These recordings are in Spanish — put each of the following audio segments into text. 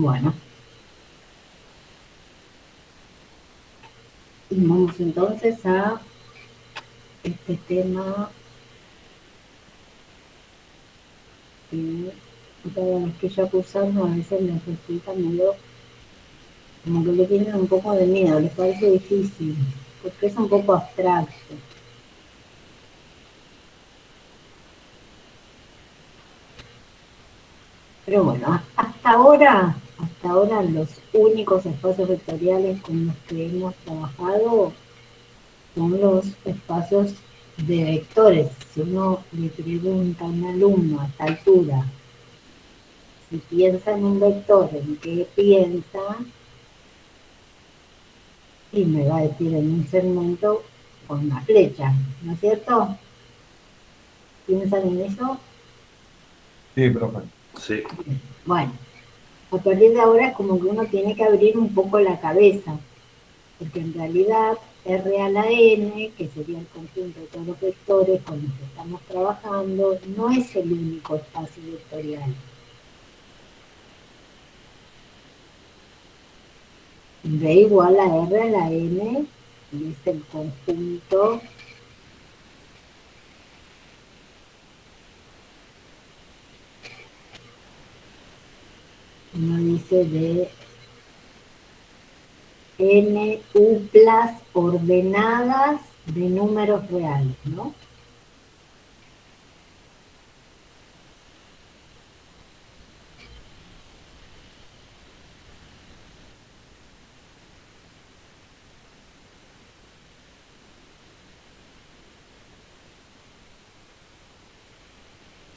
Bueno, y vamos entonces a este tema que todos los que ya cursaron a veces les resulta medio, como que le tienen un poco de miedo, les parece difícil, porque es un poco abstracto. Pero bueno, hasta ahora los únicos espacios vectoriales con los que hemos trabajado son los espacios de vectores. Si uno le pregunta a un alumno a esta altura si piensa en un vector, ¿en qué piensa? Y me va a decir en un segmento con una flecha, ¿no es cierto? ¿Piensan en eso? Sí, profe. Sí, Bueno, a partir de ahora es como que uno tiene que abrir un poco la cabeza, porque en realidad R a la n, que sería el conjunto de todos los vectores con los que estamos trabajando, no es el único espacio vectorial. B igual a R a la n, y es el conjunto uno dice de n uplas ordenadas de números reales, ¿no?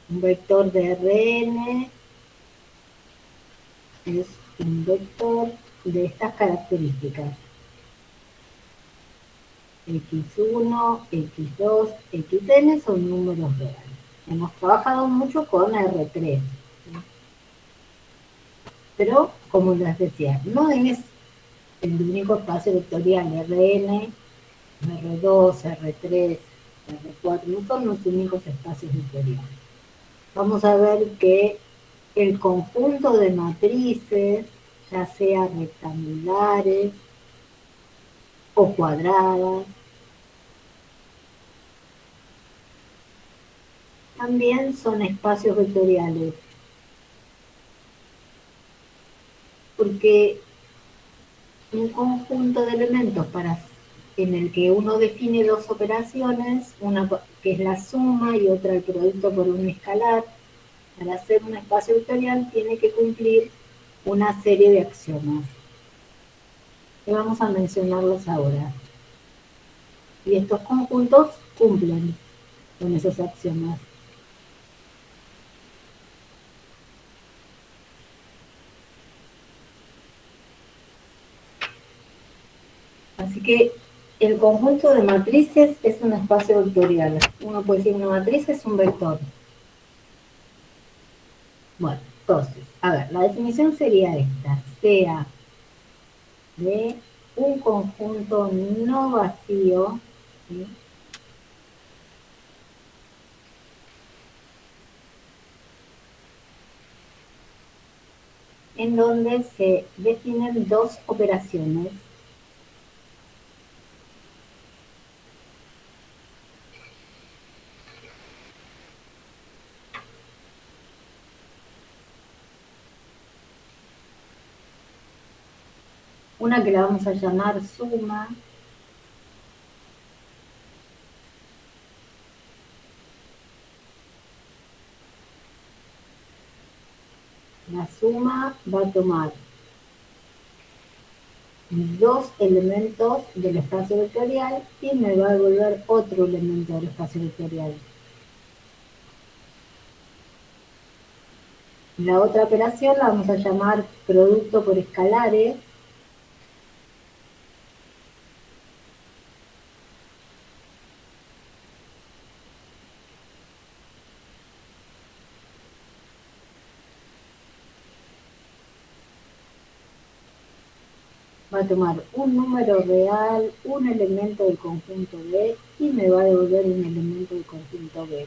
Un vector de Rn es un vector de estas características. X1, X2, Xn son números reales. Hemos trabajado mucho con R3, ¿sí? Pero, como les decía, no es el único espacio vectorial. Rn, R2, R3, R4, no son los únicos espacios vectoriales. Vamos a ver que el conjunto de matrices, ya sea rectangulares o cuadradas, también son espacios vectoriales, porque un conjunto de elementos en el que uno define dos operaciones, una que es la suma y otra el producto por un escalar, para hacer un espacio vectorial tiene que cumplir una serie de axiomas. Y vamos a mencionarlos ahora. Y estos conjuntos cumplen con esos axiomas. Así que el conjunto de matrices es un espacio vectorial. Uno puede decir una matriz es un vector. Bueno, entonces, a ver, la definición sería esta. Sea de un conjunto no vacío, ¿sí?, en donde se definen dos operaciones. Una que la vamos a llamar suma, la suma va a tomar dos elementos del espacio vectorial y me va a devolver otro elemento del espacio vectorial. La otra operación la vamos a llamar producto por escalares. Va a tomar un número real, un elemento del conjunto B y me va a devolver un elemento del conjunto B.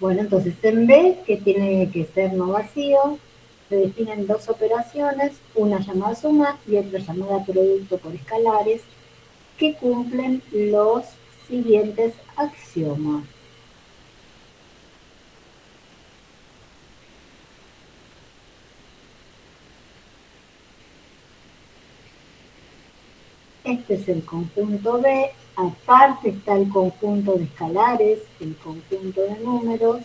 Bueno, entonces en B, que tiene que ser no vacío, se definen dos operaciones, una llamada suma y otra llamada producto por escalares, que cumplen los siguientes axiomas. Este es el conjunto B, aparte está el conjunto de escalares, el conjunto de números.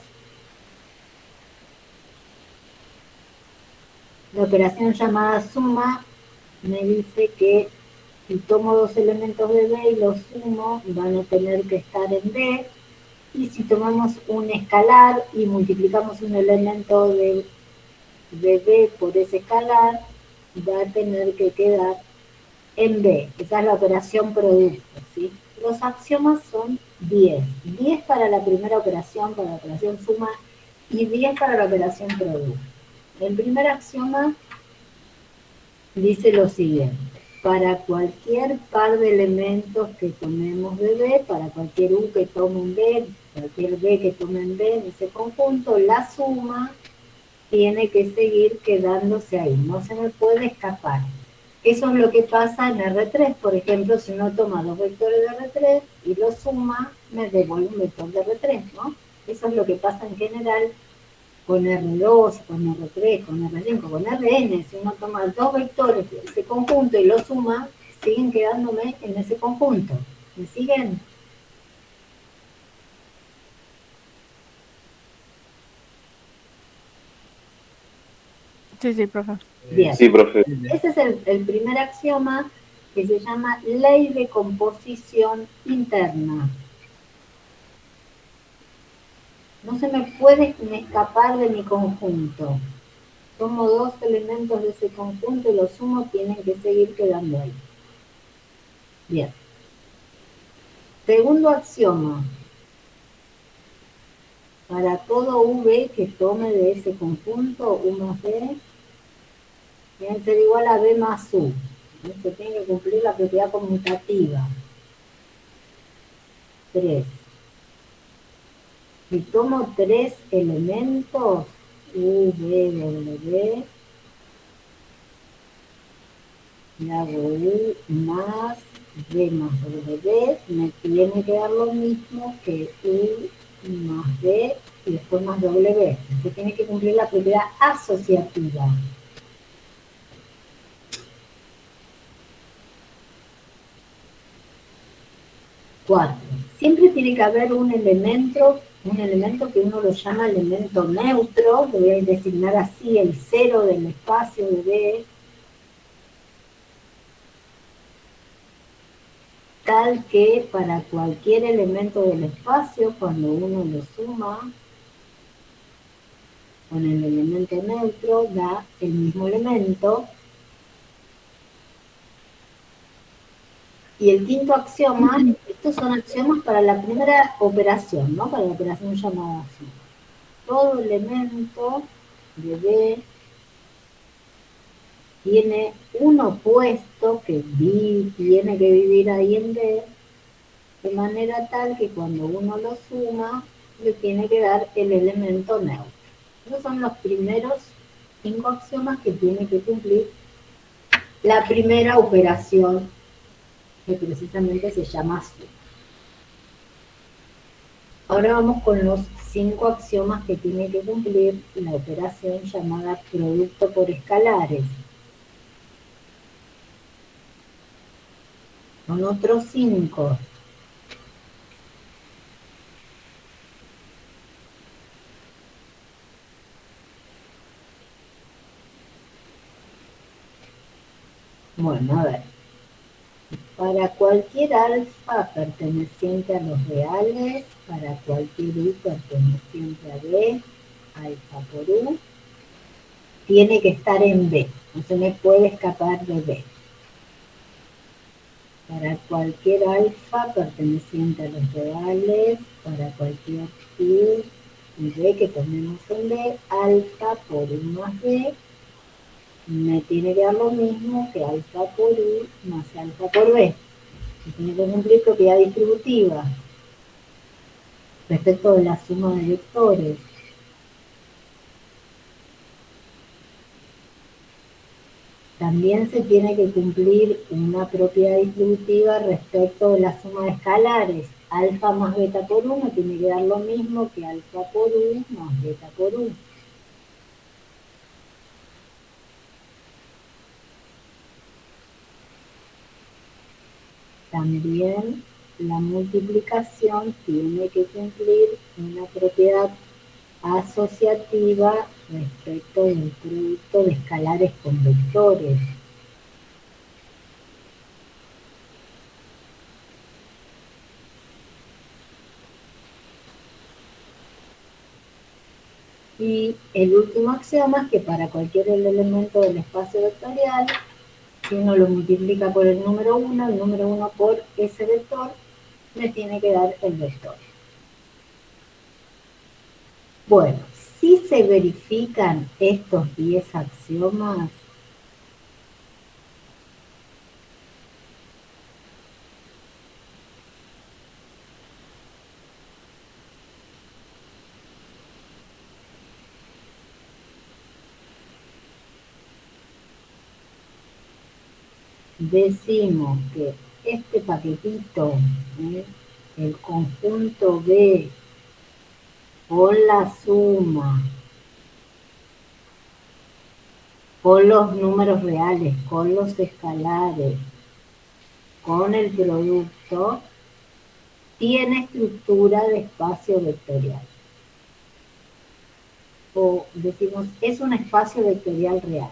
La operación llamada suma me dice que si tomo dos elementos de B y los sumo, van a tener que estar en B. Y si tomamos un escalar y multiplicamos un elemento de B por ese escalar, va a tener que quedar en B. Esa es la operación producto, ¿sí? Los axiomas son 10. 10 para la primera operación, para la operación suma, y 10 para la operación producto. El primer axioma dice lo siguiente: para cualquier par de elementos que tomemos de B, para cualquier U que tome en B, cualquier B que tome en B en ese conjunto, la suma tiene que seguir quedándose ahí, no se me puede escapar. Eso es lo que pasa en R3, por ejemplo, si uno toma dos vectores de R3 y los suma, me devuelve un vector de R3, ¿no? Eso es lo que pasa en general con R2, con R3, con R5, con Rn. Si uno toma dos vectores de ese conjunto y los suma, siguen quedándome en ese conjunto. ¿Me siguen? Sí, sí, profe. Bien. Sí, profe. Ese es el primer axioma, que se llama ley de composición interna. No se me puede escapar de mi conjunto. Tomo dos elementos de ese conjunto y los sumo, tienen que seguir quedando ahí. Bien. Segundo axioma. Para todo V que tome de ese conjunto, U más B, tiene que ser igual a B más U. Se tiene que cumplir la propiedad conmutativa. 3. Si tomo tres elementos, U, B, W, y hago U más B más W, me tiene que dar lo mismo que U más B y después más W. Se tiene que cumplir la propiedad asociativa. 4. Siempre tiene que haber un elemento que uno lo llama elemento neutro, lo voy a designar así, el cero del espacio de B, tal que para cualquier elemento del espacio, cuando uno lo suma con el elemento neutro, da el mismo elemento. Y el quinto axioma, estos son axiomas para la primera operación, ¿no? Para la operación llamada así. Todo elemento de B tiene un opuesto que tiene que vivir ahí en B, de manera tal que cuando uno lo suma, le tiene que dar el elemento neutro. Esos son los primeros 5 axiomas que tiene que cumplir la primera operación, que precisamente se llama suma. Ahora vamos con los 5 axiomas que tiene que cumplir la operación llamada producto por escalares. Son otros 5. Bueno, a ver. Para cualquier alfa perteneciente a los reales, para cualquier U perteneciente a B, alfa por U, tiene que estar en B. No se me puede escapar de B. Para cualquier alfa perteneciente a los reales, para cualquier U y B que tomemos en B, alfa por U más B, me tiene que dar lo mismo que alfa por U más alfa por B. Se tiene que cumplir propiedad distributiva. respecto de la suma de vectores. También se tiene que cumplir una propiedad distributiva respecto de la suma de escalares. Alfa más beta por 1 tiene que dar lo mismo que alfa por u más beta por u. También la multiplicación tiene que cumplir una propiedad asociativa respecto del producto de escalares con vectores. Y el último axioma es que para cualquier elemento del espacio vectorial, si uno lo multiplica por el número 1 por ese vector, me tiene que dar el vector. Bueno, si se verifican estos 10 axiomas, decimos que este paquetito, el conjunto B con la suma, con los números reales, con los escalares, con el producto, tiene estructura de espacio vectorial. O decimos, es un espacio vectorial real.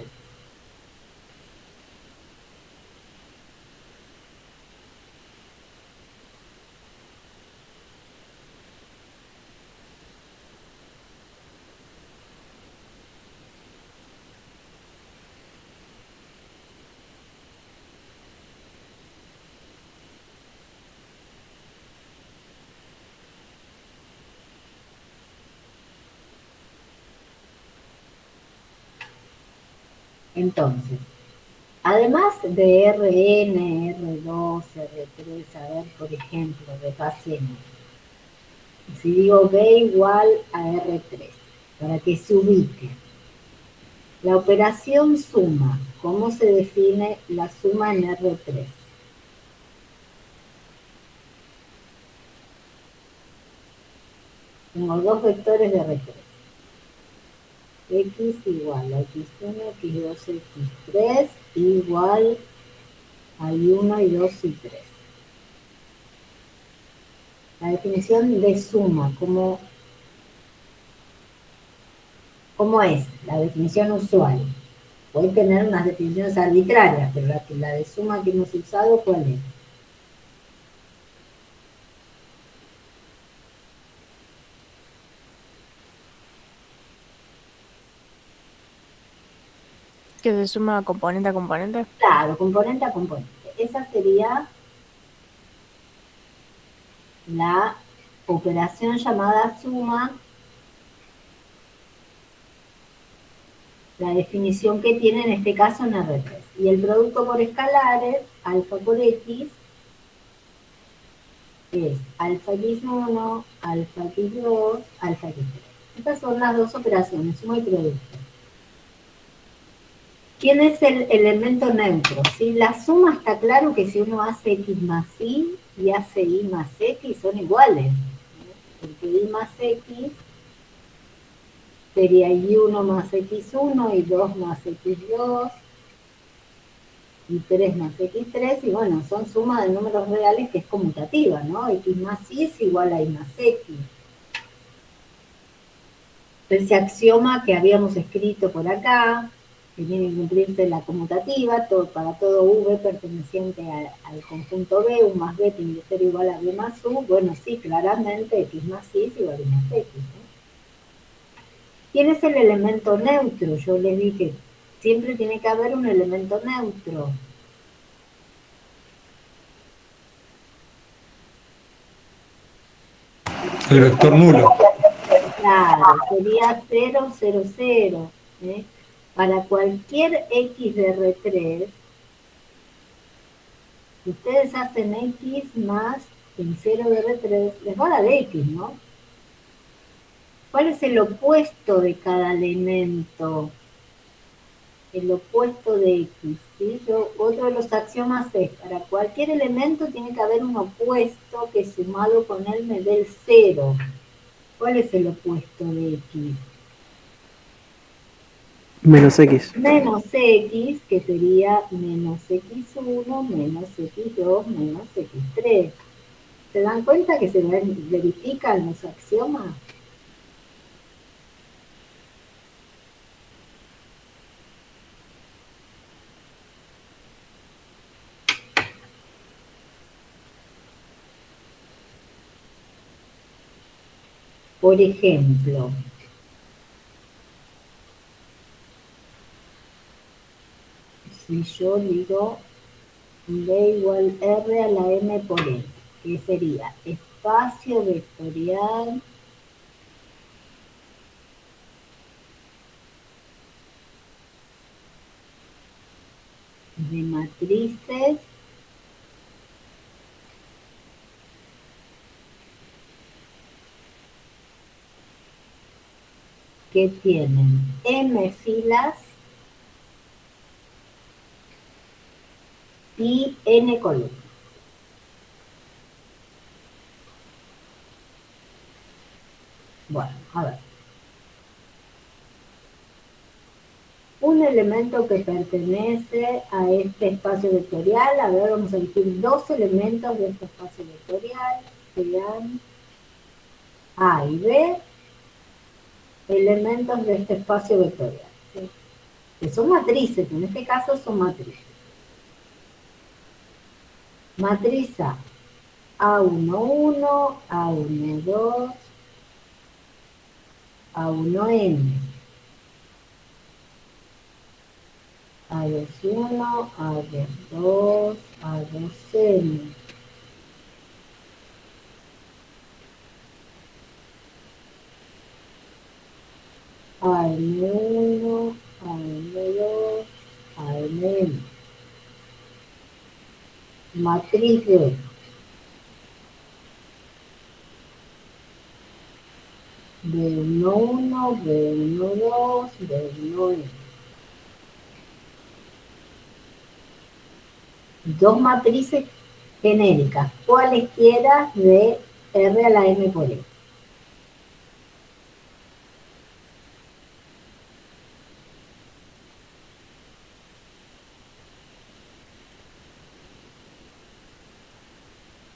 Entonces, además de Rn, R2, R3, a ver, por ejemplo, repasemos. Si digo B igual a R3, para que se ubique. La operación suma, ¿cómo se define la suma en R3? Tengo dos vectores de R3. X igual a X1, X2, X3 igual a 1 y 2 y 3. La definición de suma, ¿cómo es? La definición usual. Puede tener unas definiciones arbitrarias, pero la de suma que hemos usado, ¿cuál es? Que se suma componente a componente. Claro, componente a componente. Esa sería la operación llamada suma, la definición que tiene en este caso en R3. Y el producto por escalares, alfa por X, es alfa X1, alfa X2, alfa X3. Estas son las dos operaciones, suma y producto. ¿Quién es el elemento neutro? Si la suma está claro que si uno hace X más Y y hace Y más X son iguales. Porque Y más X sería Y1 más X1, y 2 más X2, y 3 más X3, y bueno, son sumas de números reales que es conmutativa, ¿no? X más Y es igual a Y más X. Ese axioma que habíamos escrito por acá, que tiene que cumplirse la conmutativa, para todo V perteneciente al conjunto B, U más B tiene que ser igual a B más U, bueno, sí, claramente X más Y es igual a Y más X, ¿no? ¿Quién es el elemento neutro? Yo les dije, siempre tiene que haber un elemento neutro. El vector nulo. Claro, sería 0, 0, 0. Para cualquier X de R3, si ustedes hacen X más el 0 de R3, les va a dar X, ¿no? ¿Cuál es el opuesto de cada elemento? El opuesto de X, ¿sí? Otro de los axiomas es, para cualquier elemento tiene que haber un opuesto que sumado con él me dé el cero. ¿Cuál es el opuesto de X? Menos X. Menos X, que sería menos X1, menos X2, menos X3. ¿Se dan cuenta que se verifican los axiomas? Por ejemplo, si yo digo B igual R a la M por N, que sería espacio vectorial de matrices que tienen M filas y N columnas. Bueno, a ver. Un elemento que pertenece a este espacio vectorial, a ver, vamos a elegir dos elementos de este espacio vectorial, serían A y B, elementos de este espacio vectorial, ¿sí? Que son matrices, en este caso son matrices. Matriz A, A11, A12, A1N, A21, A22, A2N. AM1, AM2, AM. Matriz de B11, B12, B1. Dos matrices genéricas, cualesquiera de R a la M por E.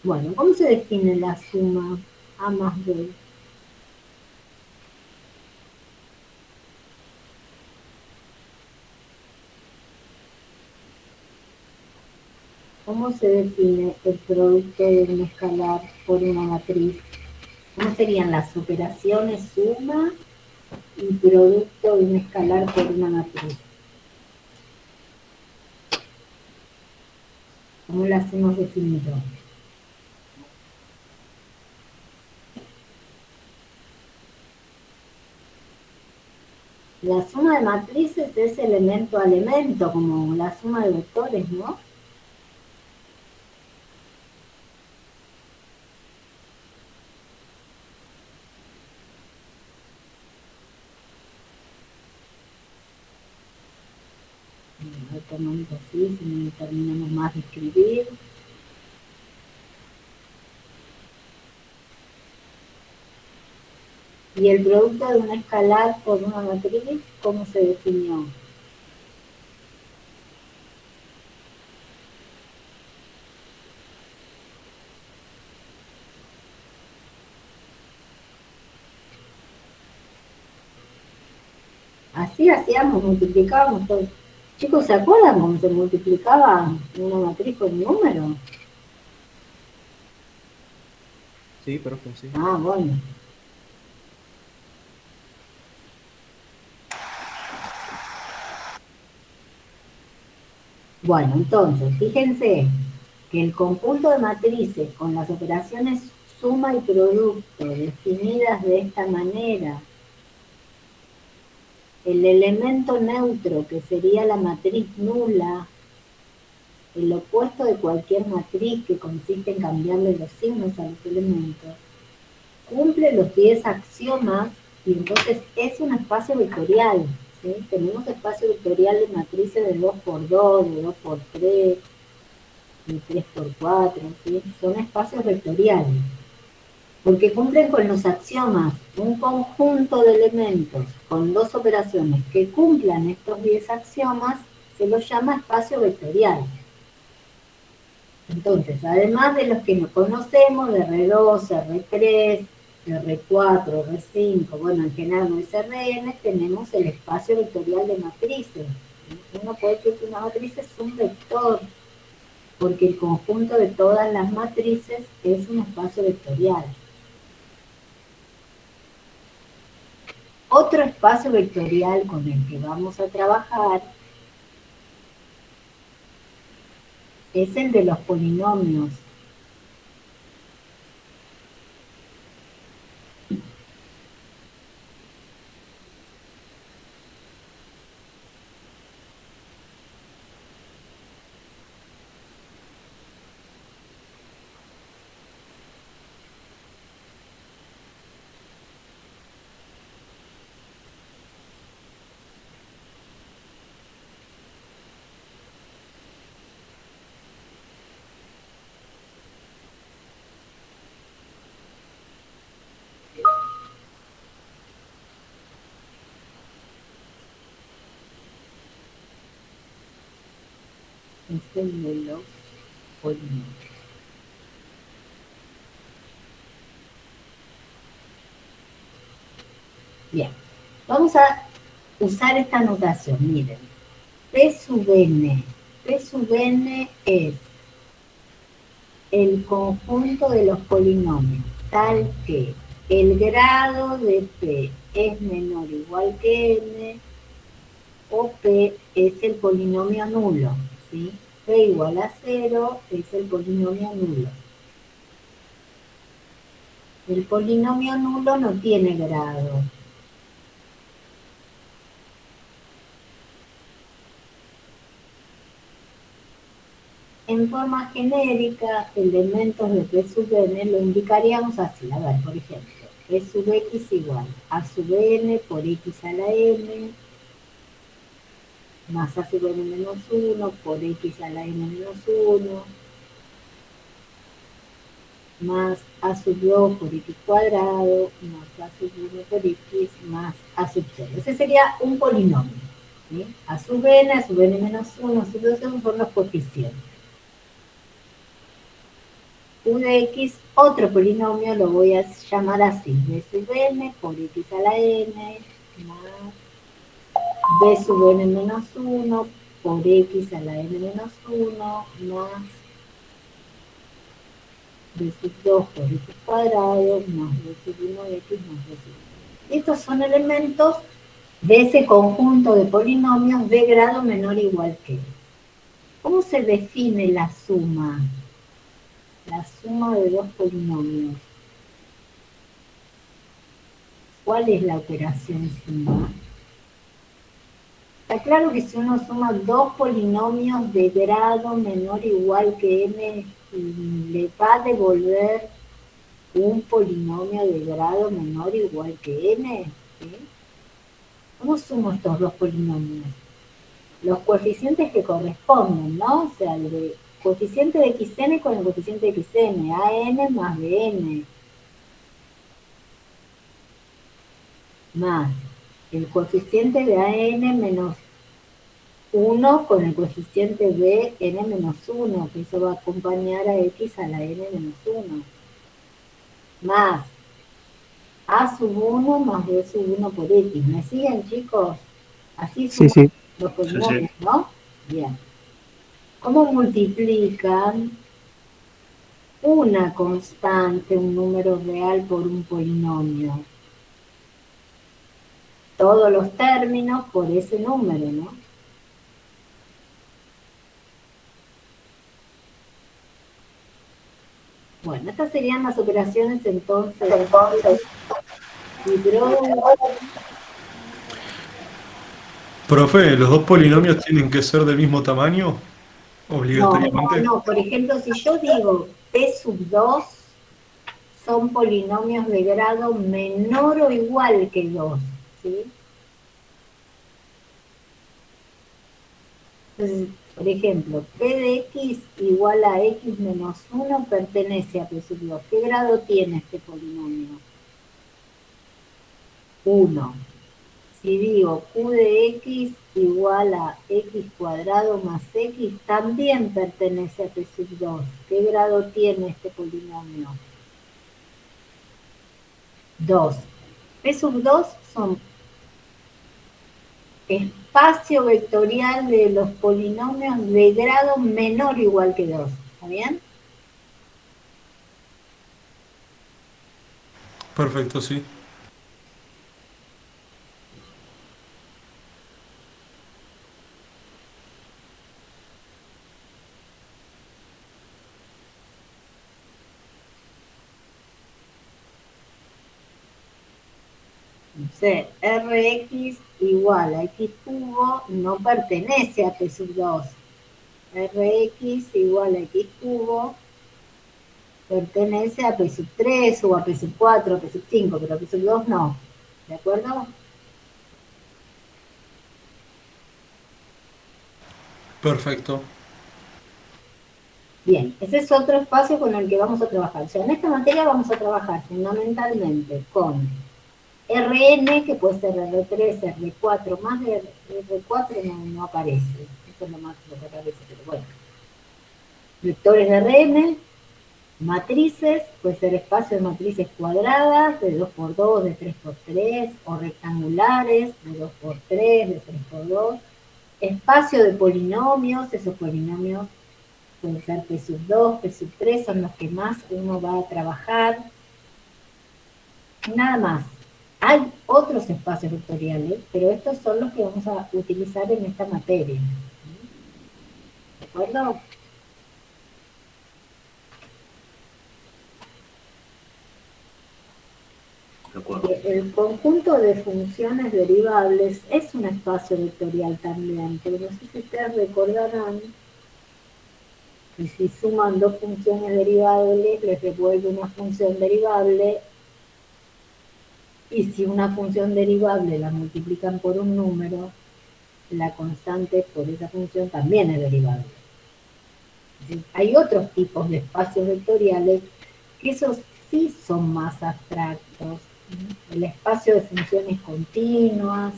Bueno, ¿cómo se define la suma A más B? ¿Cómo se define el producto de un escalar por una matriz? ¿Cómo serían las operaciones suma y producto de un escalar por una matriz? ¿Cómo las hemos definido? La suma de matrices es elemento a elemento, como la suma de vectores, ¿no? Ahí tomamos así, si no terminamos más de escribir. Y el producto de un escalar por una matriz, ¿cómo se definió? Así hacíamos, multiplicábamos todo. Chicos, ¿se acuerdan cómo se multiplicaba una matriz con un número? Sí, profe, sí. Ah, bueno. Bueno, entonces, fíjense que el conjunto de matrices con las operaciones suma y producto definidas de esta manera, el elemento neutro, que sería la matriz nula, el opuesto de cualquier matriz que consiste en cambiarle los signos a los elementos, cumple los 10 axiomas Y entonces es un espacio vectorial, ¿sí? Tenemos espacio vectorial de matrices de 2 por 2, de 2 por 3, de 3 por 4, ¿sí? Son espacios vectoriales, porque cumplen con los axiomas. Un conjunto de elementos con dos operaciones que cumplan estos 10 axiomas se los llama espacio vectorial. Entonces, además de los que nos conocemos, de R2, R3, R4, R5, bueno, en general no es Rn, tenemos el espacio vectorial de matrices. Uno puede decir que una matriz es un vector, porque el conjunto de todas las matrices es un espacio vectorial. Otro espacio vectorial con el que vamos a trabajar es el de los polinomios. Es el de los polinomios. Bien, vamos a usar esta notación, miren. P sub n. P sub n es el conjunto de los polinomios, tal que el grado de P es menor o igual que n, o P es el polinomio nulo, ¿sí? P igual a 0 es el polinomio nulo. El polinomio nulo no tiene grado. En forma genérica, elementos de P sub n lo indicaríamos así. A ver, por ejemplo, P sub x igual a sub n por x a la n, más a sub n menos 1 por x a la n menos 1, más a sub 2 por x cuadrado, más a sub 1 por x, más a sub 0. Ese sería un polinomio, ¿sí? A sub n menos 1, a sub 2 son los coeficientes. U de x, otro polinomio, lo voy a llamar así, b sub n por x a la n, más b sub n menos 1 por x a la n menos 1, más b sub 2 por x cuadrado, más b sub 1x más b sub 1. Estos son elementos de ese conjunto de polinomios de grado menor o igual que. ¿Cómo se define la suma? La suma de dos polinomios. ¿Cuál es la operación suma? Está claro que si uno suma dos polinomios de grado menor o igual que n, le va a devolver un polinomio de grado menor o igual que n, ¿sí? ¿Cómo sumo estos dos polinomios? Los coeficientes que corresponden, ¿no? O sea, el de coeficiente de xn con el coeficiente de xn, an más bn, más el coeficiente de an menos 1 con el coeficiente de n menos 1, que eso va a acompañar a x a la n menos 1, más a sub 1 más b sub 1 por x. ¿Me siguen, chicos? Así Sí, suman sí. los polinomios, ¿no? Bien. ¿Cómo multiplican una constante, un número real, por un polinomio? Todos los términos por ese número, ¿no? Bueno, estas serían las operaciones entonces. Profe, ¿los dos polinomios tienen que ser del mismo tamaño? Obligatoriamente. No, por ejemplo, si yo digo P sub 2 son polinomios de grado menor o igual que 2, ¿sí? Entonces, por ejemplo, P de X igual a X menos 1 pertenece a P sub 2. ¿Qué grado tiene este polinomio? 1. Si digo Q de X igual a X cuadrado más X, también pertenece a P sub 2. ¿Qué grado tiene este polinomio? 2. P sub 2 son espacio vectorial de los polinomios de grado menor o igual que 2. ¿Está bien? Perfecto, sí. Entonces, Rx igual a X cubo no pertenece a P sub 2. Rx igual a X cubo pertenece a P sub 3 o a P sub 4 o P sub 5, pero a P sub 2 no. ¿De acuerdo? Perfecto. Bien, ese es otro espacio con el que vamos a trabajar. O sea, en esta materia vamos a trabajar fundamentalmente con Rn, que puede ser R3, R4, más de R4 no aparece. Eso es lo más lo que aparece, pero bueno. Vectores de Rn, matrices, puede ser espacio de matrices cuadradas, de 2 por 2, de 3 por 3, o rectangulares, de 2 por 3, de 3 por 2. Espacio de polinomios, esos polinomios pueden ser P sub 2, P sub 3, son los que más uno va a trabajar. Nada más. Hay otros espacios vectoriales, pero estos son los que vamos a utilizar en esta materia. ¿De acuerdo? El conjunto de funciones derivables es un espacio vectorial también, pero no sé si ustedes recordarán que si suman dos funciones derivables les devuelve una función derivable, y si una función derivable la multiplican por un número, la constante por esa función también es derivable. Hay otros tipos de espacios vectoriales que esos sí son más abstractos. El espacio de funciones continuas,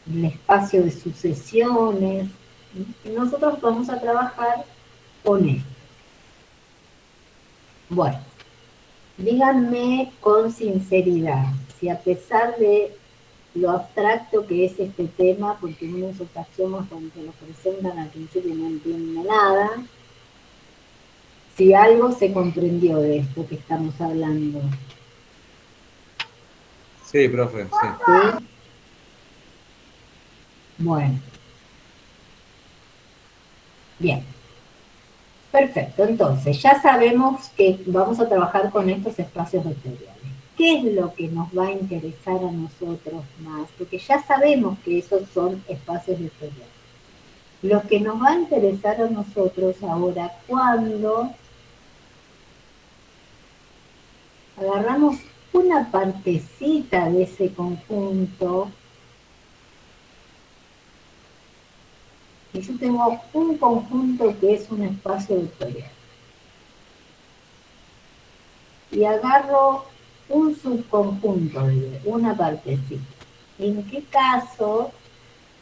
el espacio de sucesiones. Y nosotros vamos a trabajar con esto. Bueno, díganme con sinceridad, si a pesar de lo abstracto que es este tema, porque uno de esos axiomas cuando se los presentan al principio no entiende nada, si algo se comprendió de esto que estamos hablando. Sí, profe, sí. ¿Sí? Bueno. Bien. Perfecto, entonces ya sabemos que vamos a trabajar con estos espacios vectoriales. ¿Qué es lo que nos va a interesar a nosotros más? Porque ya sabemos que esos son espacios vectoriales. Lo que nos va a interesar a nosotros ahora, cuando agarramos una partecita de ese conjunto, y yo tengo un conjunto que es un espacio vectorial, y agarro un subconjunto de una partecita. ¿En qué caso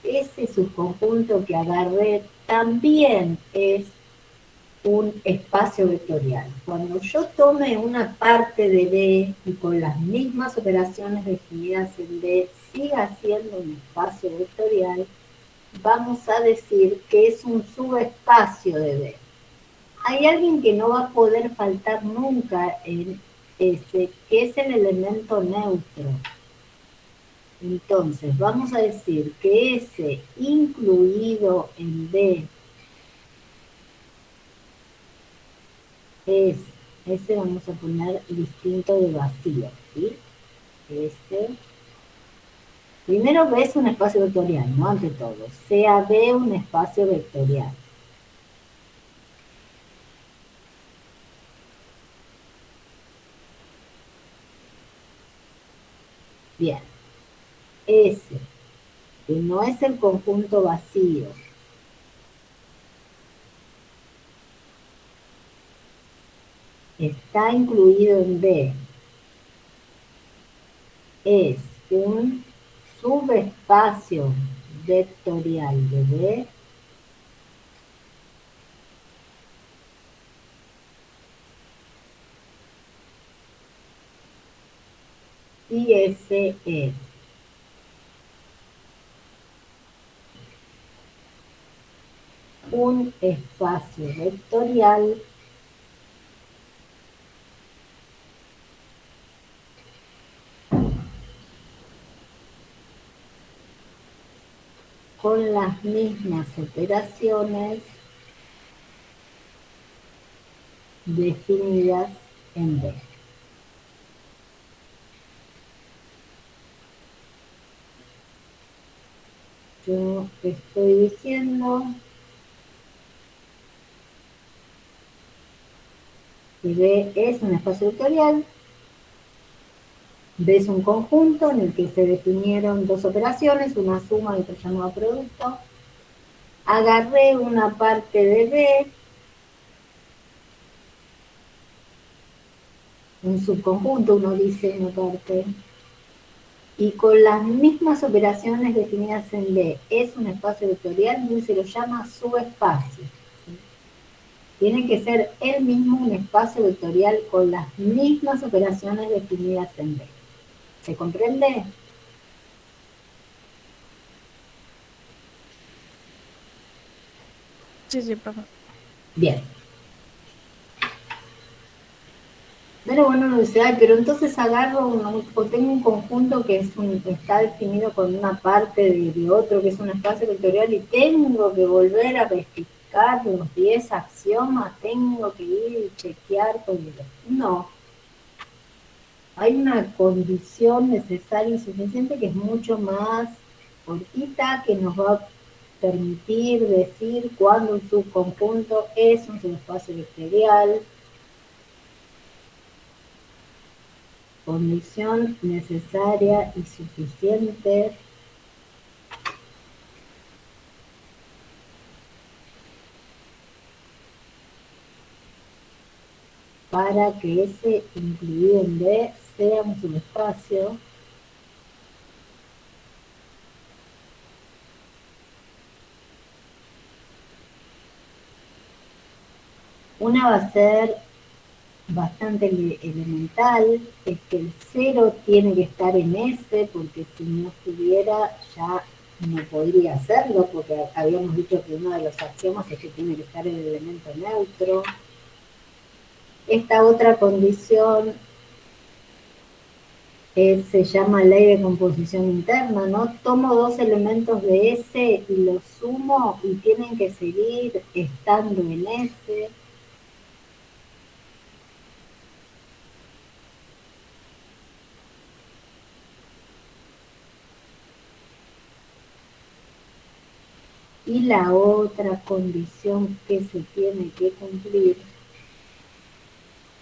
ese subconjunto que agarré también es un espacio vectorial? Cuando yo tome una parte de D y con las mismas operaciones definidas en D siga siendo un espacio vectorial, vamos a decir que es un subespacio de D. Hay alguien que no va a poder faltar nunca en ese, que es el elemento neutro. Entonces, vamos a decir que ese incluido en D es, ese vamos a poner distinto de vacío, ¿sí? Ese. Primero B es un espacio vectorial, ¿no? Ante todo. Sea B un espacio vectorial. Bien, S, que no es el conjunto vacío, está incluido en B, es un subespacio vectorial de B, y ese es un espacio vectorial con las mismas operaciones definidas en B. Yo estoy diciendo que B es un espacio vectorial. B es un conjunto en el que se definieron dos operaciones, una suma y otra llamada producto. Agarré una parte de B, un subconjunto, uno dice una parte, y con las mismas operaciones definidas en B, es un espacio vectorial y se lo llama subespacio. ¿Sí? Tiene que ser él mismo un espacio vectorial con las mismas operaciones definidas en B. ¿Se comprende? Sí, sí, profe. Bien. Pero bueno, uno dice, ay, pero entonces agarro o tengo un conjunto que está definido con una parte de otro, que es un espacio vectorial, y tengo que volver a verificar los 10 axiomas, tengo que ir y chequear con el... No. Hay una condición necesaria y suficiente que es mucho más cortita, que nos va a permitir decir cuándo un subconjunto es un subespacio vectorial. Condición necesaria y suficiente para que ese incluido en B sea un subespacio una va a ser bastante elemental, es que el 0 tiene que estar en S, porque si no estuviera ya no podría hacerlo, porque habíamos dicho que uno de los axiomas es que tiene que estar el elemento neutro. Esta otra condición se llama ley de composición interna, ¿no? Tomo dos elementos de S y los sumo y tienen que seguir estando en S. Y la otra condición que se tiene que cumplir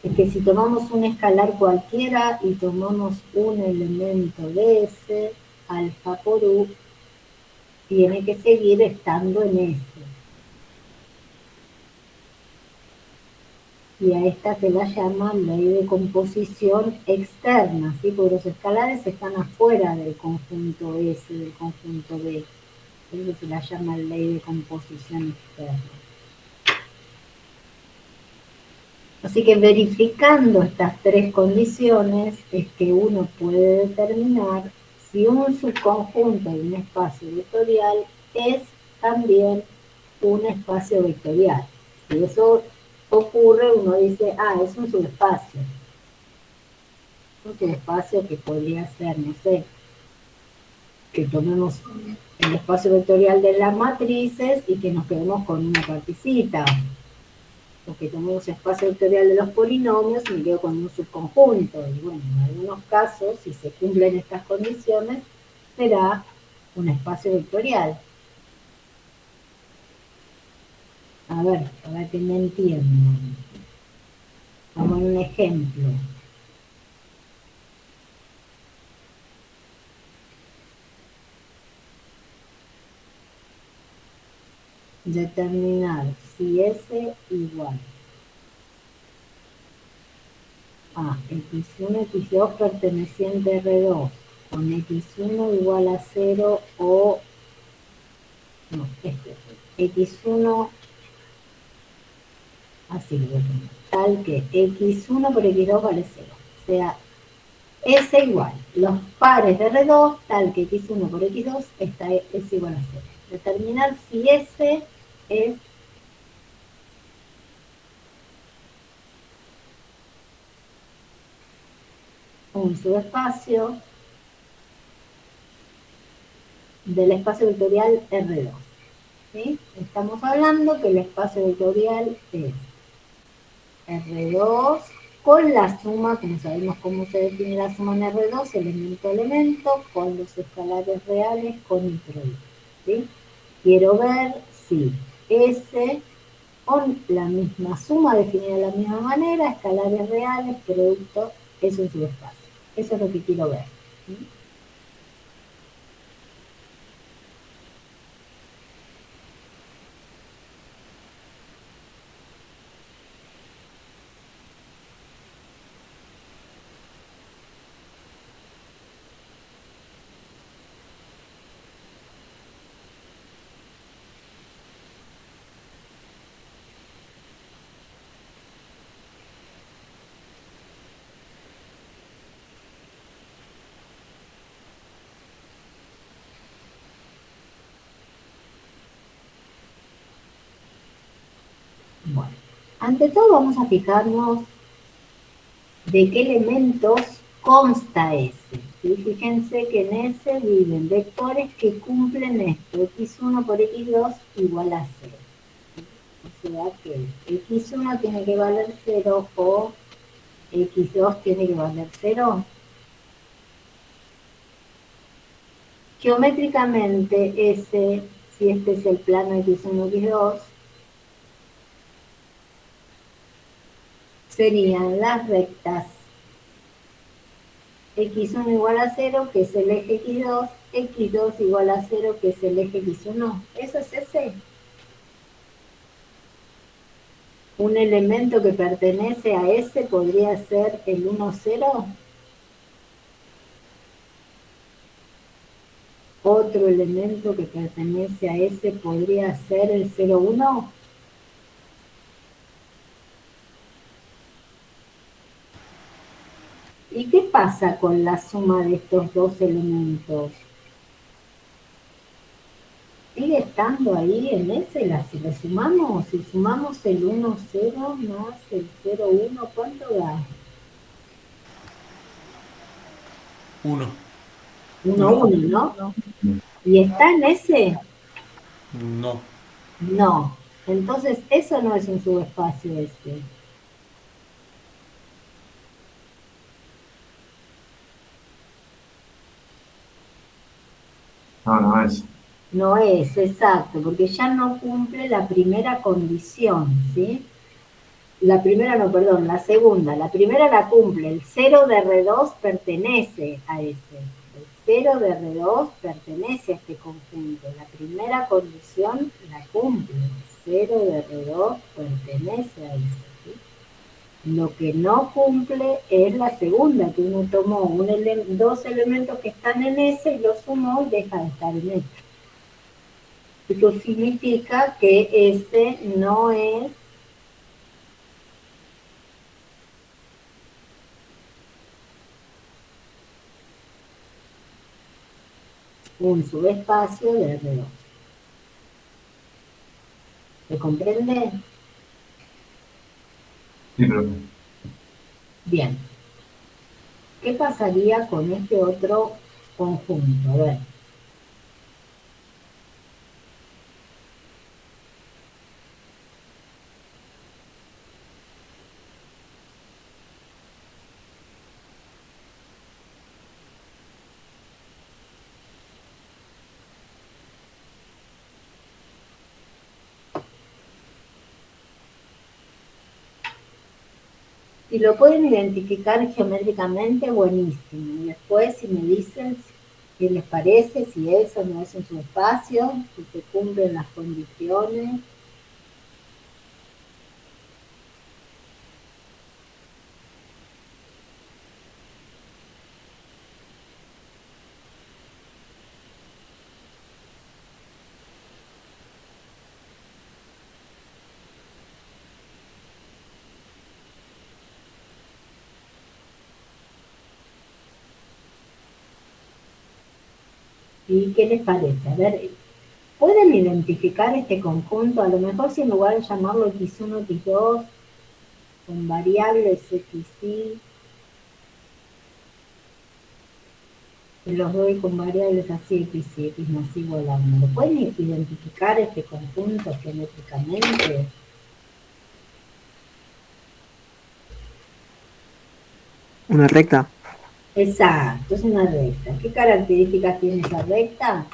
es que si tomamos un escalar cualquiera y tomamos un elemento de S, alfa por U, tiene que seguir estando en S. Y a esta se la llama ley de composición externa, ¿sí? Porque los escalares están afuera del conjunto S, del conjunto B. Eso se la llama ley de composición externa. Así que verificando estas tres condiciones es que uno puede determinar si un subconjunto de un espacio vectorial es también un espacio vectorial. Si eso ocurre, uno dice, ah, es un subespacio. Un subespacio que podría ser, no sé, que tomemos el espacio vectorial de las matrices y que nos quedemos con una particita. O que tomemos espacio vectorial de los polinomios y me quedo con un subconjunto. Y bueno, en algunos casos, si se cumplen estas condiciones, será un espacio vectorial. A ver que me entiendan. Vamos a un ejemplo. determinar si S igual a x1, x2 perteneciente a R2 con x1 igual a 0 o no, x1 así lo voy a poner, tal que x1 por x2 vale 0. O sea, S igual, los pares de R2 tal que x1 por x2 es igual a 0. Determinar si S es un subespacio del espacio vectorial R2. ¿Sí? Estamos hablando que el espacio vectorial es R2 con la suma, como sabemos cómo se define la suma en R2, elemento a elemento, con los escalares reales con el producto. ¿Sí? Quiero ver si S con la misma suma definida de la misma manera, escalares reales, producto, es un subespacio. Eso es lo que quiero ver. ¿Sí? Bueno, ante todo vamos a fijarnos de qué elementos consta S. ¿Sí? Fíjense que en S viven vectores que cumplen esto, x1 por x2 igual a 0. O sea que x1 tiene que valer 0 o x2 tiene que valer 0. Geométricamente S, si este es el plano x1, x2, serían las rectas x1 igual a 0, que es el eje x2, x2 igual a 0, que es el eje x1. ¿Eso es S? Un elemento que pertenece a S podría ser el 1, 0. Otro elemento que pertenece a S podría ser el 0, 1. ¿Y qué pasa con la suma de estos dos elementos? ¿Sigue estando ahí en S? Si le sumamos, si sumamos el 1, 0 más el 0, 1, ¿cuánto da? 1. 1, 1, ¿no? No. ¿Y está en S? No. No. Entonces, eso no es un subespacio S. No, no es. No es, exacto, porque ya no cumple la primera condición, ¿sí? La primera no, perdón, la segunda. La primera la cumple. El 0 de R2 pertenece a ese. El 0 de R2 pertenece a este conjunto. La primera condición la cumple. El 0 de R2 pertenece a ese. ¿Sí? Lo que no cumple es la segunda, que uno tomó dos elementos que están en ese y los sumó y deja de estar en ese. Esto significa que ese no es un subespacio de R2. ¿Se comprende? Sí, profe. Bien. ¿Qué pasaría con este otro conjunto? A ver. Si lo pueden identificar geométricamente, buenísimo. Y después, si me dicen ¿Qué les parece? Si eso no es un subespacio, si se cumplen las condiciones. ¿Y qué les parece? A ver, ¿pueden identificar este conjunto? A lo mejor si en lugar de llamarlo x1, x2, con variables xy, los doy con variables así, x y x más igual a 1. ¿Lo pueden identificar este conjunto geométricamente? Una recta. Exacto, es una recta. ¿Qué características tiene esa recta?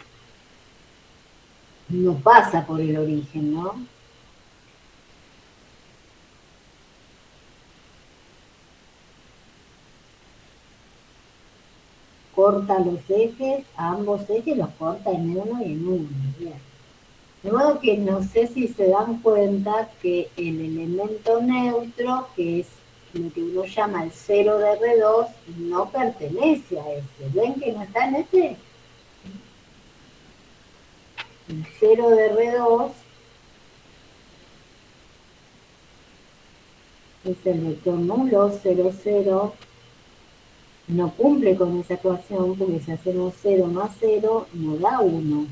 No pasa por el origen, ¿no? Corta los ejes, a ambos ejes los corta en uno y en uno. Bien. De modo que no sé si se dan cuenta que el elemento neutro, que es lo que uno llama el 0 de R2, no pertenece a ese. ¿Ven que no está en ese? El 0 de R2 es el vector nulo, 0, 0. No cumple con esa ecuación porque si hacemos 0 más 0 no da 1.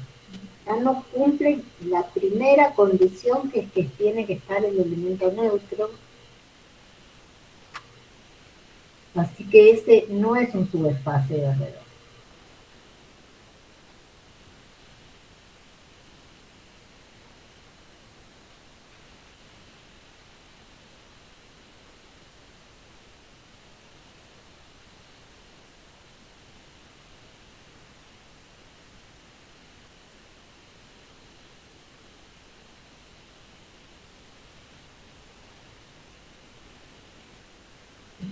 Ya no cumple la primera condición que es que tiene que estar el elemento neutro. Así que ese no es un subespacio de R2.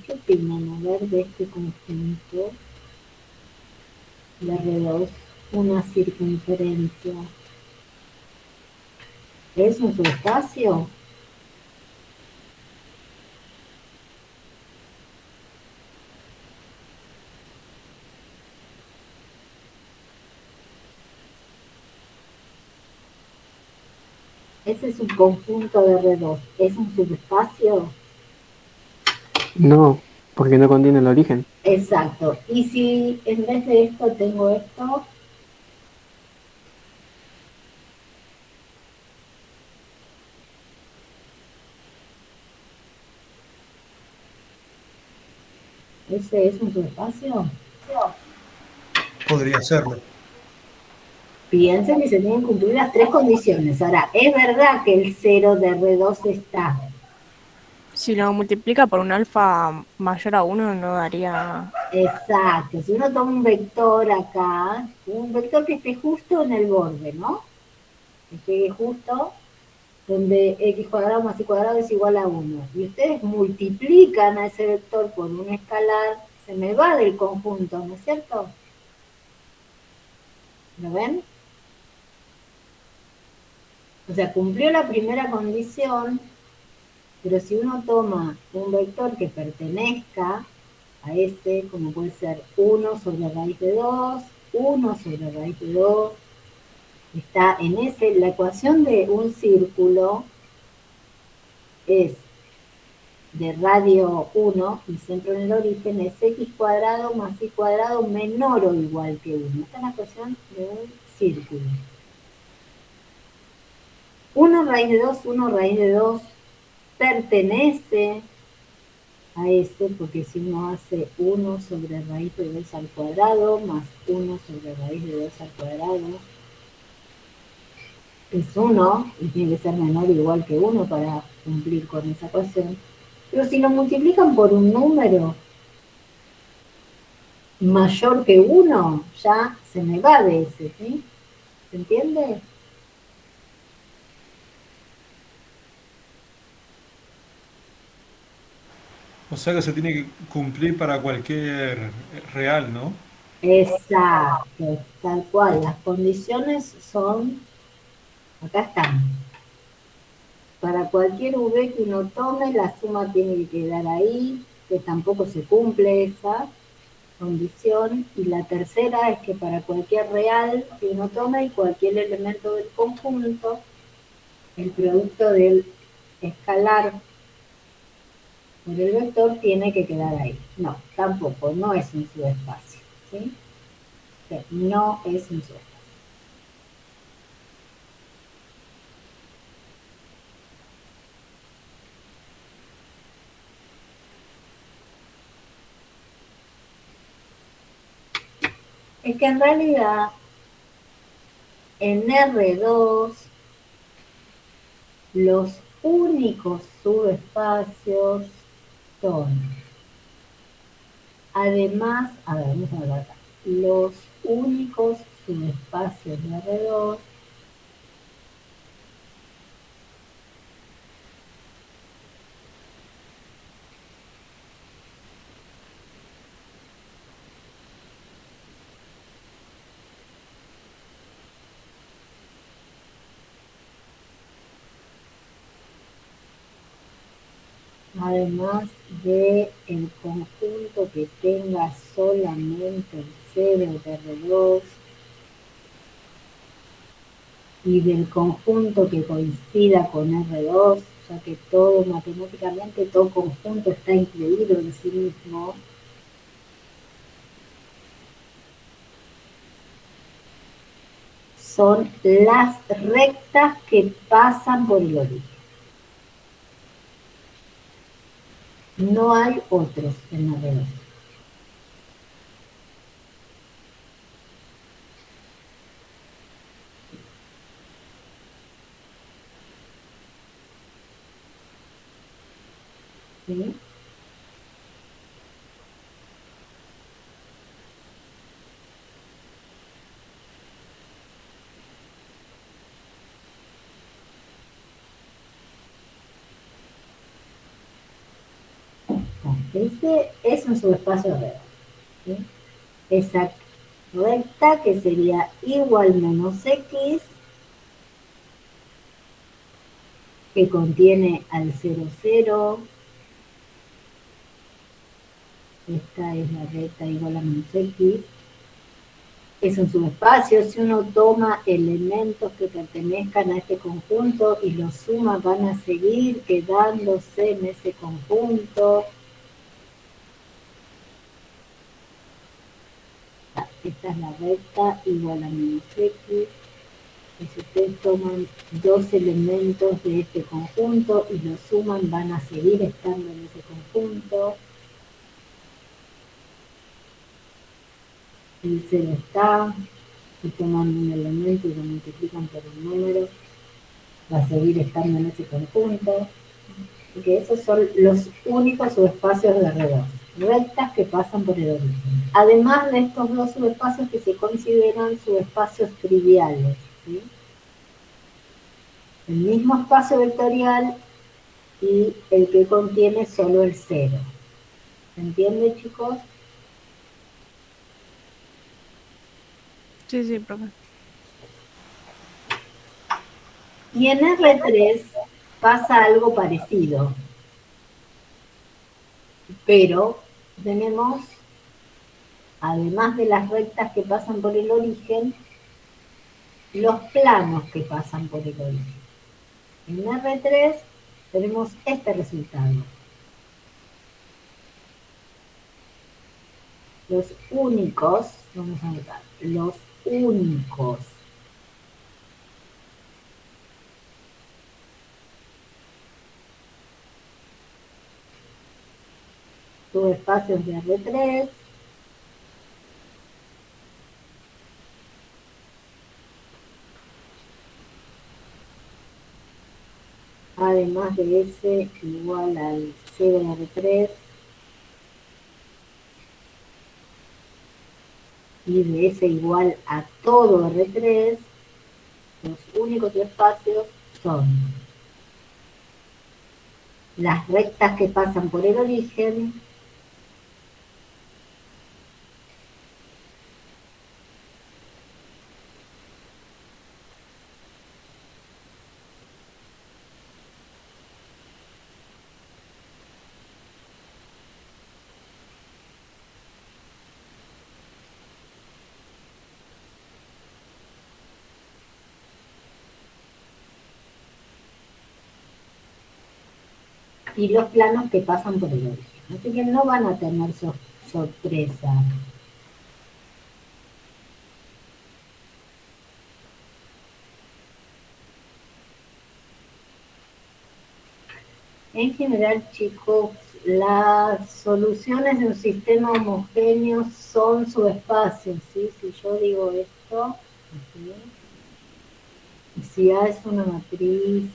¿Qué opinan a ver de este conjunto de R2? Una circunferencia. ¿Es un subespacio? Ese es un conjunto de R2. ¿Es un subespacio? No, porque no contiene el origen. Exacto. Y si en vez de esto tengo esto, ¿ese es un subespacio? Podría serlo. Piensen que se tienen que cumplir las tres condiciones. Ahora, es verdad que el 0 de R2 está. Si lo multiplica por un alfa mayor a 1 no daría... Exacto. Si uno toma un vector acá, un vector que esté justo en el borde, ¿no? Que esté justo donde x cuadrado más y cuadrado es igual a 1. Y ustedes multiplican a ese vector por un escalar, se me va del conjunto, ¿no es cierto? ¿Lo ven? O sea, cumplió la primera condición, pero si uno toma un vector que pertenezca a ese, como puede ser 1 sobre raíz de 2, 1 sobre raíz de 2, está en ese, la ecuación de un círculo es de radio 1 y centro en el origen es x cuadrado más y cuadrado menor o igual que 1. Esta es la ecuación de un círculo. 1 raíz de 2, 1 raíz de 2 pertenece a ese, porque si uno hace 1 sobre raíz de 2 al cuadrado más 1 sobre raíz de 2 al cuadrado es 1 y tiene que ser menor o igual que 1 para cumplir con esa ecuación. Pero si lo multiplican por un número mayor que 1, ya se me va de ese, ¿sí? ¿Se entiende? O sea que se tiene que cumplir para cualquier real, ¿no? Exacto, tal cual. Las condiciones son, acá están. Para cualquier V que uno tome, la suma tiene que quedar ahí, que tampoco se cumple esa condición. Y la tercera es que para cualquier real que uno tome y cualquier elemento del conjunto, el producto del escalar por el vector tiene que quedar ahí. No, tampoco, no es un subespacio, ¿sí? O sea, no es un subespacio. Es que en realidad en R2 los únicos subespacios son, además, a ver, vamos a ver acá, los únicos subespacios de R2 además de el conjunto que tenga solamente el cero de R2 y del conjunto que coincida con R2, ya que todo matemáticamente, todo conjunto está incluido en sí mismo, son las rectas que pasan por el origen. No hay otros en R2. ¿Sí? Ese es un subespacio real. ¿Sí? Esa recta que sería igual menos x, que contiene al 0, 0. Esta es la recta igual a menos x. Es un subespacio. Si uno toma elementos que pertenezcan a este conjunto y los suma, van a seguir quedándose en ese conjunto. Esta es la recta igual a menos x. Y si ustedes toman dos elementos de este conjunto y los suman, van a seguir estando en ese conjunto. El 0 está, si toman un elemento y lo multiplican por un número, va a seguir estando en ese conjunto. Porque esos son los únicos subespacios de R2, rectas que pasan por el origen. Además de estos dos subespacios que se consideran subespacios triviales, ¿sí? El mismo espacio vectorial y el que contiene solo el 0. ¿Se entiende, chicos? Sí, sí, profe. Y en R3 pasa algo parecido, pero tenemos, además de las rectas que pasan por el origen, los planos que pasan por el origen. En R3 tenemos este resultado. Los únicos, vamos a anotar, los únicos subespacios de R3 además de S igual al C de R3 y de S igual a todo R3, los únicos espacios son las rectas que pasan por el origen y los planos que pasan por el origen. Así que no van a tener sorpresa. En general, chicos, las soluciones de un sistema homogéneo son subespacios, ¿sí? Si yo digo esto, así, si A es una matriz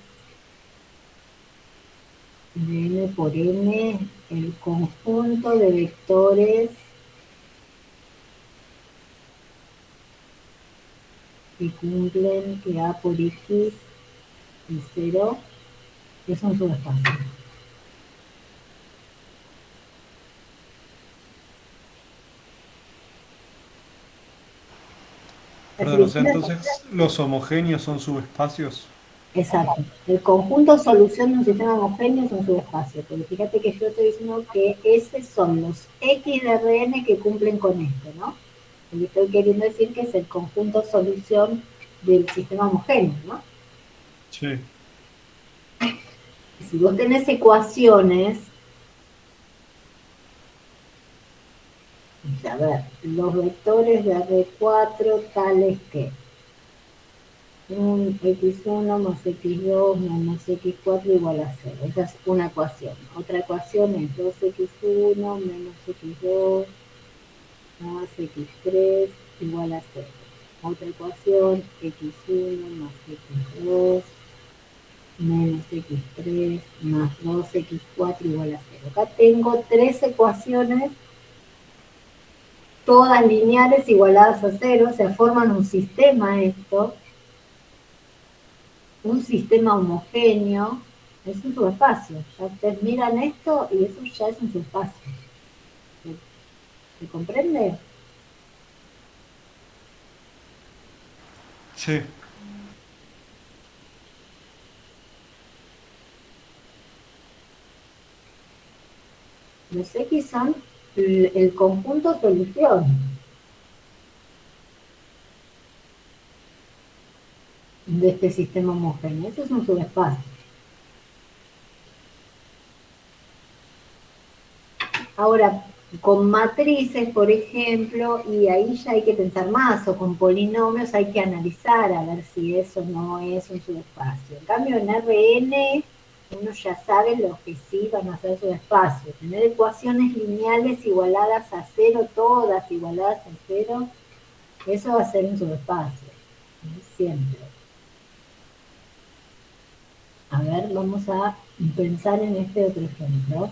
de n por n, el conjunto de vectores que cumplen que A por X y 0 es un subespacio. Perdón, o sea, entonces los homogéneos son subespacios. Exacto. El conjunto solución de un sistema homogéneo es un subespacio, porque fíjate que yo estoy diciendo que esos son los X de Rn que cumplen con esto, ¿no? Y estoy queriendo decir que es el conjunto solución del sistema homogéneo, ¿no? Sí. Si vos tenés ecuaciones, a ver, los vectores de R4 tales que un x1 más x2 menos x4 igual a 0. Esa es una ecuación. Otra ecuación es 2x1 menos x2 más x3 igual a 0. Otra ecuación, x1 más x2 menos x3 más 2x4 igual a 0. Acá tengo tres ecuaciones, todas lineares igualadas a 0, o sea, forman un sistema esto. Un sistema homogéneo es un subespacio. Ya ustedes miran esto y eso ya es un subespacio. ¿Se comprende? Sí. Los X son el conjunto solución de este sistema homogéneo. Eso es un subespacio. Ahora, con matrices, por ejemplo, y ahí ya hay que pensar más, o con polinomios hay que analizar a ver si eso no es un subespacio. En cambio, en Rn, uno ya sabe lo que sí van a ser subespacios. Tener ecuaciones lineales igualadas a 0, todas igualadas a 0, eso va a ser un subespacio, siempre. A ver, vamos a pensar en este otro ejemplo.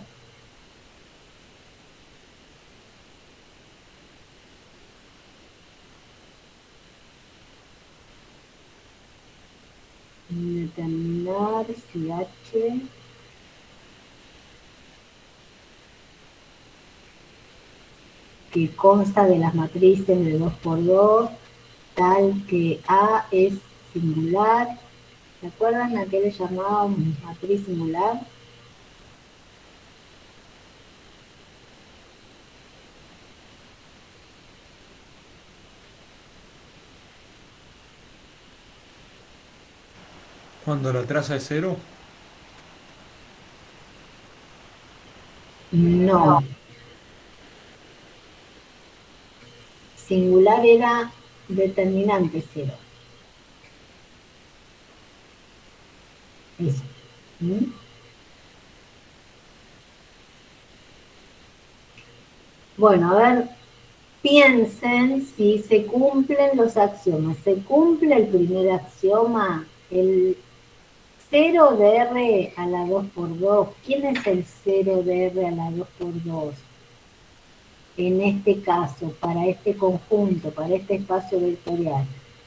Determinar si H que consta de las matrices de 2 por 2, tal que A es singular. ¿Se acuerdan a qué le llamábamos matriz singular? Cuando la traza es cero. No. Singular era determinante 0. Eso. ¿Mm? Bueno, a ver, piensen si se cumplen los axiomas. ¿Se cumple el primer axioma? El 0 de R a la 2 por 2. ¿Quién es el 0 de R a la 2 por 2? En este caso, para este conjunto, para este espacio vectorial.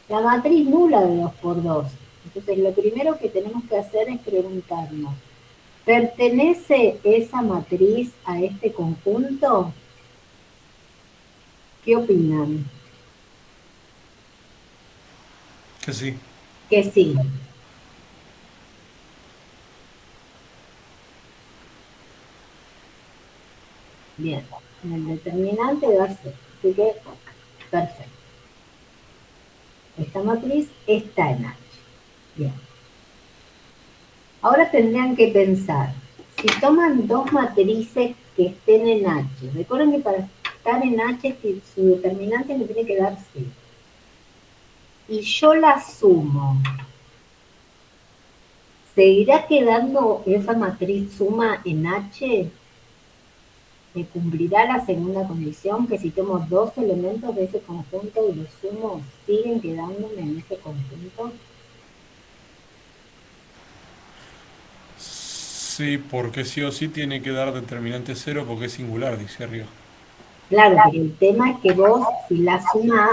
La matriz nula de 2 por 2. Entonces, lo primero que tenemos que hacer es preguntarnos, ¿pertenece esa matriz a este conjunto? ¿Qué opinan? Que sí. Que sí. Bien, el determinante va a ser, así que, perfecto. Esta matriz está en H. Bien. Ahora tendrían que pensar, Si toman dos matrices que estén en H, recuerden que para estar en H su determinante le tiene que dar 0. Y yo la sumo, ¿seguirá quedando esa matriz suma en H? ¿Me cumplirá la segunda condición, que si tomo dos elementos de ese conjunto y los sumo, siguen quedándome en ese conjunto? Sí, porque sí o sí tiene que dar determinante 0 porque es singular, dice arriba. Claro, pero el tema es que vos, si la sumás,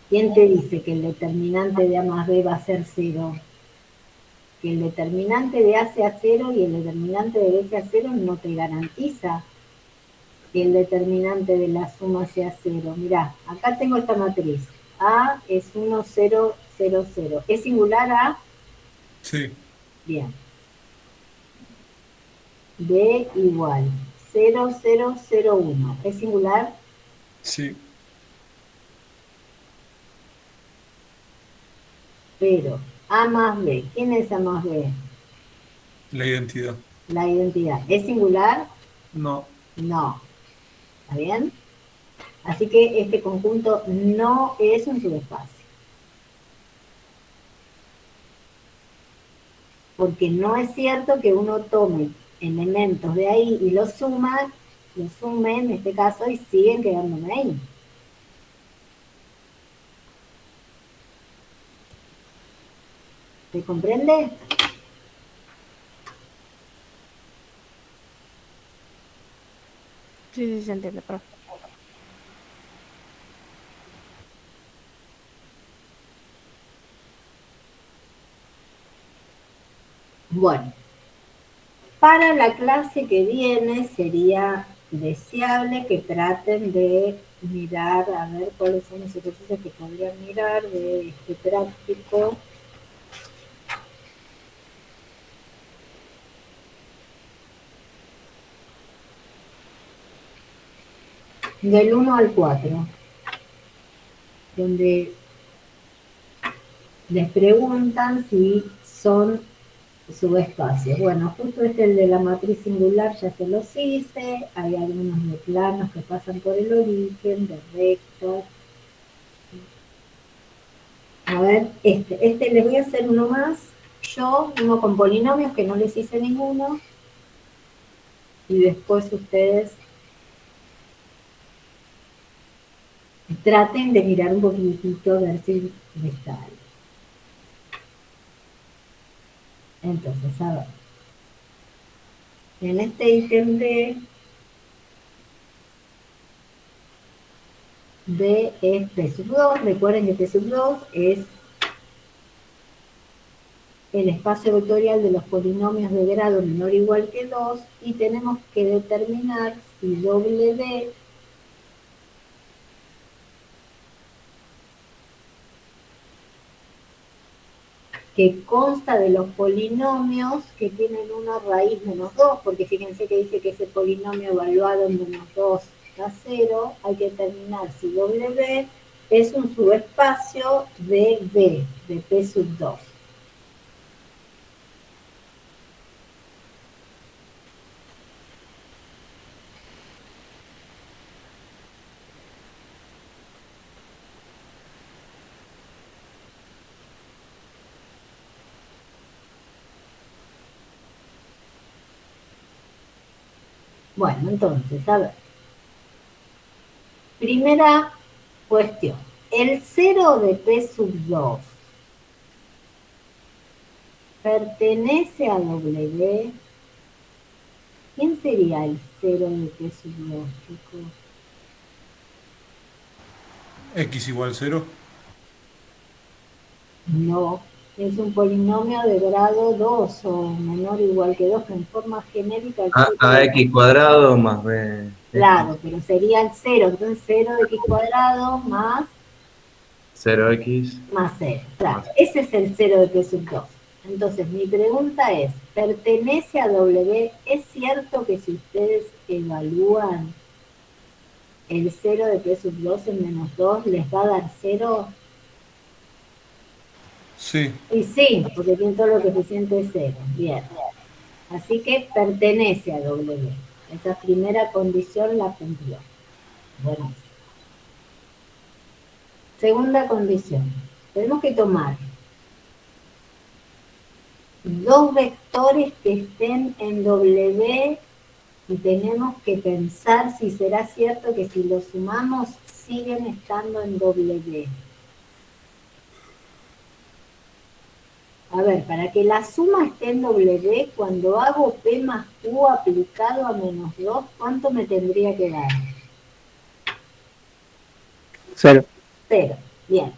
¿quién te dice que el determinante de A más B va a ser 0? Que el determinante de A sea 0 y el determinante de B sea 0 no te garantiza que el determinante de la suma sea 0. Mirá, acá tengo esta matriz. A es 1, 0, 0, 0. ¿Es singular A? Sí, Bien. B igual 0, 0, 0, 1. ¿Es singular? sí. Pero A más B. ¿Quién es A más B? La identidad. La identidad. ¿Es singular? No. No. ¿Está bien? Así que este conjunto no es un subespacio. Porque no es cierto que uno tome elementos de ahí y los sume en este caso, y siguen quedándome ahí. ¿Se comprende? Sí, sí, se entiende, profe. Bueno, para la clase que viene sería deseable que traten de mirar, a ver cuáles son los ejercicios que podrían mirar de este práctico. Del 1 al 4, donde les preguntan si son subespacios. Bueno, justo este, el de la matriz singular, ya se los hice. Hay algunos de planos que pasan por el origen, de rectos. A ver, este les voy a hacer uno más. Uno con polinomios que no les hice ninguno. Y después ustedes traten de mirar un poquitito, a ver si les sale. Entonces, a ver. En este ítem D es P sub 2. Recuerden que P sub 2 es el espacio vectorial de los polinomios de grado menor o igual que 2 y tenemos que determinar si doble D que consta de los polinomios que tienen una raíz menos 2, porque fíjense que dice que ese polinomio evaluado en menos 2 da 0, hay que determinar si doble D es un subespacio de B, de P sub 2. Bueno, entonces, a ver. Primera cuestión. El 0 de P sub 2 pertenece a W. ¿Quién sería el 0 de P sub 2, chicos? X igual 0. No, es un polinomio de grado 2 o menor o igual que 2, que en forma genérica AX cuadrado más B. Claro, pero sería el 0, entonces 0 de x cuadrado más 0x. 0. Claro, ese es el 0 de P sub 2. Entonces, mi pregunta es, ¿pertenece a W? ¿Es cierto que si ustedes evalúan el 0 de P sub 2 en menos 2 les va a dar 0? Sí, Y sí, porque tiene todo lo coeficiente de cero. Bien. Así que pertenece a W. Esa primera condición la cumplió. Bueno. Segunda condición. Tenemos que tomar dos vectores que estén en W y tenemos que pensar si será cierto que si los sumamos siguen estando en W. A ver, para que la suma esté en W, cuando hago P más Q aplicado a -2, ¿cuánto me tendría que dar? 0. 0. Bien.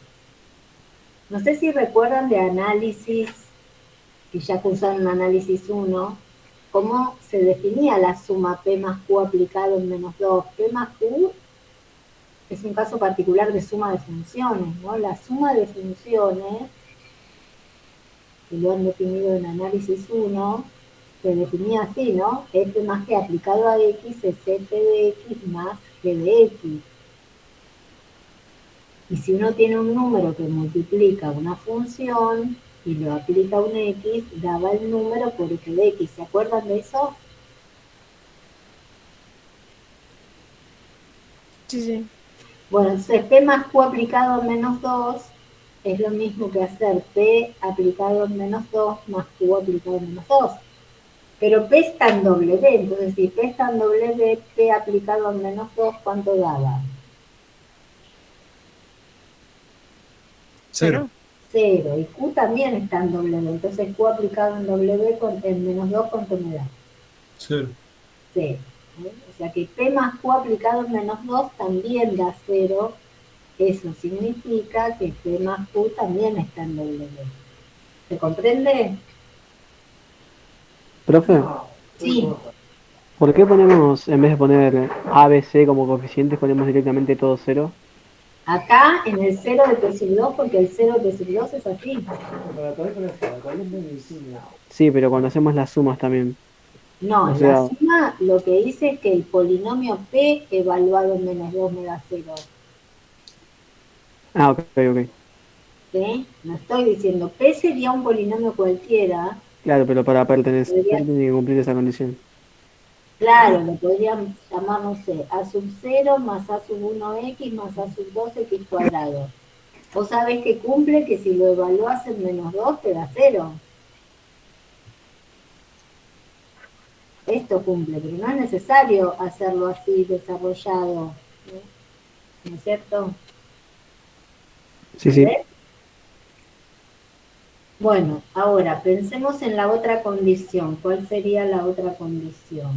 No sé si recuerdan de análisis, que ya cursaron análisis 1, cómo se definía la suma P más Q aplicado en -2. P más Q es un caso particular de suma de funciones, ¿no? La suma de funciones, que lo han definido en análisis 1, se definía así, ¿no? F más G aplicado a X es F de X más G de X. Y si uno tiene un número que multiplica una función y lo aplica a un X, daba el número por F de X. ¿Se acuerdan de eso? Sí, sí. Bueno, entonces P más Q aplicado en -2 es lo mismo que hacer P aplicado en -2 más Q aplicado en -2. Pero P está en W, entonces si P está en W, P aplicado en -2, ¿cuánto daba? 0. 0. Y Q también está en W, entonces Q aplicado en W en -2, ¿cuánto me da? 0. 0. O sea que P más Q aplicado en -2 también da 0. Eso significa que P más Q también está en W. ¿Se comprende? Profe, Sí. ¿por qué ponemos, en vez de poner A, B, C como coeficientes, ponemos directamente todo 0? Acá en el 0 de P sub 2, porque el 0 de P sub 2 es así. Sí, pero cuando hacemos las sumas también. No, O en la sea, suma lo que dice es que el polinomio P evaluado en -2 me da 0. ok, ok. ¿Sí? No estoy diciendo, P sería un polinomio cualquiera. Claro, pero para pertenecer Podría, tiene que cumplir esa condición. claro, lo podríamos llamar, no sé, A sub 0 más A sub 1x más A sub 2x cuadrado. Vos sabés que cumple que si lo evaluás en -2 te da 0. Esto cumple, pero no es necesario hacerlo así desarrollado, ¿no es cierto? Sí, ¿Me sí. ves? Bueno, ahora pensemos en la otra condición. ¿Cuál sería la otra condición?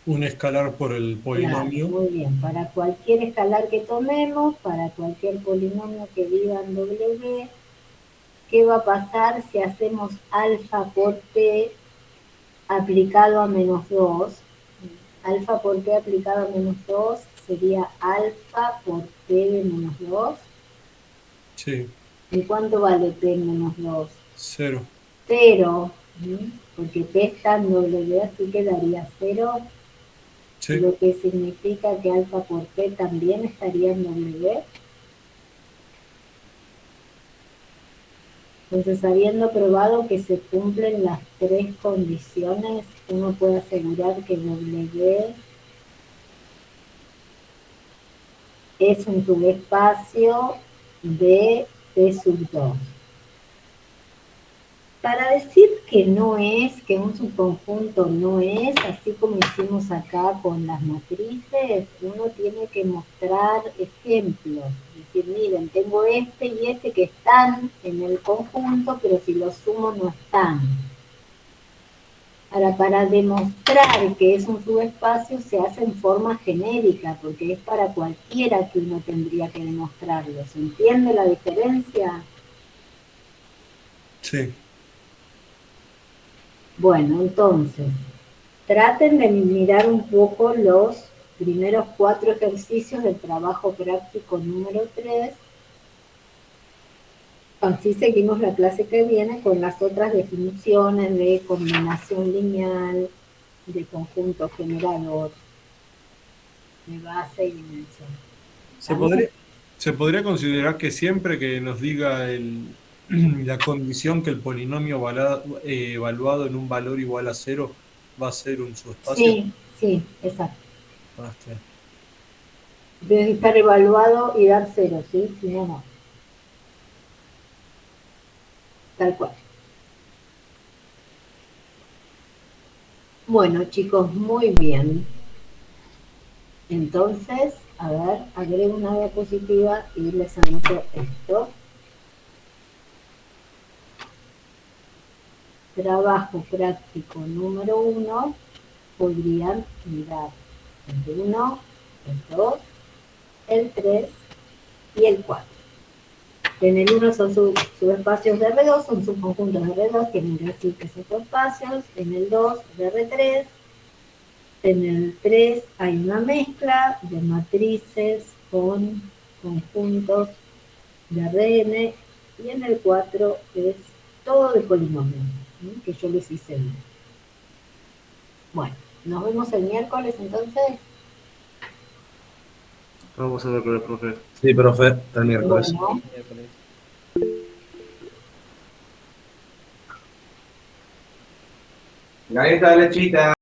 Un escalar por el Claro, polinomio. muy bien. Para cualquier escalar que tomemos, para cualquier polinomio que viva en W, ¿qué va a pasar si hacemos alfa por P aplicado a -2? Alfa por P aplicado a -2 sería alfa por P de -2. Sí. ¿Y cuánto vale P en -2? 0. 0, porque P está en W, así que daría 0, Sí. lo que significa que alfa por P también estaría en W. Entonces, habiendo probado que se cumplen las tres condiciones, uno puede asegurar que W es un subespacio de P sub 2. Para decir que no es, que un subconjunto no es, así como hicimos acá con las matrices, uno tiene que mostrar ejemplos. Es decir, miren, tengo este y este que están en el conjunto, pero si los sumo no están. Ahora, para demostrar que es un subespacio se hace en forma genérica, porque es para cualquiera que uno tendría que demostrarlo. ¿Se entiende la diferencia? Sí. Bueno, entonces, traten de mirar un poco los primeros 4 ejercicios del trabajo práctico número 3. Así seguimos la clase que viene con las otras definiciones de combinación lineal, de conjunto generador, de base y dimensión. Se ¿Estamos? podría, ¿Se podría considerar que siempre que nos diga la condición que el polinomio evaluado en un valor igual a cero va a ser un subespacio? Sí, sí, exacto. Ah, está bien. Debe estar evaluado y dar cero, ¿sí? Si no, no. Tal cual. Bueno, chicos, muy bien. Entonces, a ver, agrego una diapositiva y les anoto esto. Trabajo práctico número 1, podrían mirar el 1, el 2, el 3 y el 4. En el 1 son subespacios de R2, son subconjuntos de R2, tienen que decir que son subespacios. En el 2, de R3. En el 3 hay una mezcla de matrices con conjuntos de Rn. Y en el 4 es todo de polinomios, ¿sí? Que yo les hice bien. Bueno, nos vemos el miércoles entonces. Vamos a ver con el profe. Sí, profe, hasta el miércoles. Bueno, Miércoles. Galleta de lechita.